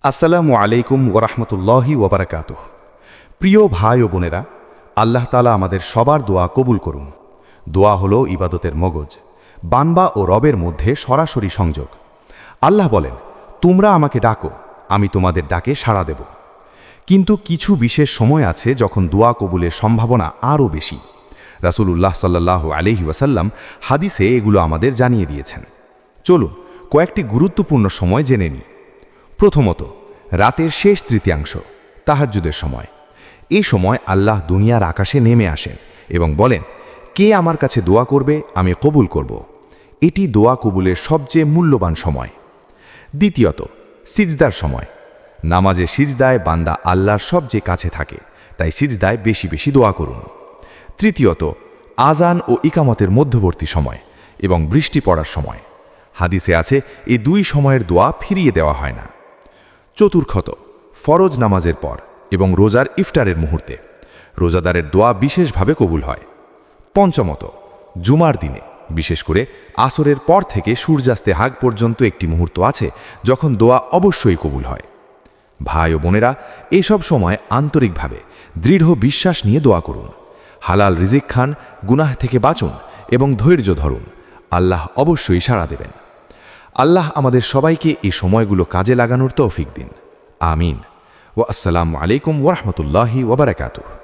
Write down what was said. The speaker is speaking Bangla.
আসসালামু আলাইকুম ওরহমতুল্লাহি ওবরাকাতুহ। প্রিয় ভাই ও বোনেরা, আল্লাহ তাআলা আমাদের সবার দোয়া কবুল করুন। দোয়া হলো ইবাদতের মগজ, বান্দা ও রবের মধ্যে সরাসরি সংযোগ। আল্লাহ বলেন, তোমরা আমাকে ডাকো, আমি তোমাদের ডাকে সাড়া দেব। কিন্তু কিছু বিশেষ সময় আছে যখন দোয়া কবুলের সম্ভাবনা আরও বেশি। রাসূলুল্লাহ সাল্লাল্লাহু আলাইহি ওয়াসাল্লাম হাদিসে এগুলো আমাদের জানিয়ে দিয়েছেন। চলুন কয়েকটি গুরুত্বপূর্ণ সময় জেনে নিই। প্রথমত, রাতের শেষ তৃতীয়াংশ, তাহাজ্জুদের সময়। এই সময় আল্লাহ দুনিয়ার আকাশে নেমে আসেন এবং বলেন, কে আমার কাছে দোয়া করবে, আমি কবুল করব। এটি দোয়া কবুলের সবচেয়ে মূল্যবান সময়। দ্বিতীয়ত, সিজদার সময়। নামাজে সিজদায় বান্দা আল্লাহর সবচেয়ে কাছে থাকে, তাই সিজদায় বেশি বেশি দোয়া করুন। তৃতীয়ত, আজান ও ইকামতের মধ্যবর্তী সময় এবং বৃষ্টি পড়ার সময়। হাদিসে আছে, এই দুই সময়ের দোয়া ফিরিয়ে দেওয়া হয় না। চতুর্থত, ফরজ নামাজের পর এবং রোজার ইফতারের মুহূর্তে রোজাদারের দোয়া বিশেষভাবে কবুল হয়। পঞ্চমত, জুমার দিনে, বিশেষ করে আসরের পর থেকে সূর্যাস্তে আগ পর্যন্ত একটি মুহূর্ত আছে যখন দোয়া অবশ্যই কবুল হয়। ভাই ও বোনেরা, এইসব সময় আন্তরিকভাবে দৃঢ় বিশ্বাস নিয়ে দোয়া করুন। হালাল রিজিক খান, গুনাহ থেকে বাঁচুন এবং ধৈর্য ধরুন। আল্লাহ অবশ্যই সাড়া দেবেন। আল্লাহ আমাদের সবাইকে এই সময়গুলো কাজে লাগানোর তৌফিক দিন। আমিন। ওয়া আসসালামু আলাইকুম ওয়া রাহমাতুল্লাহি ওয়া বারাকাতুহু।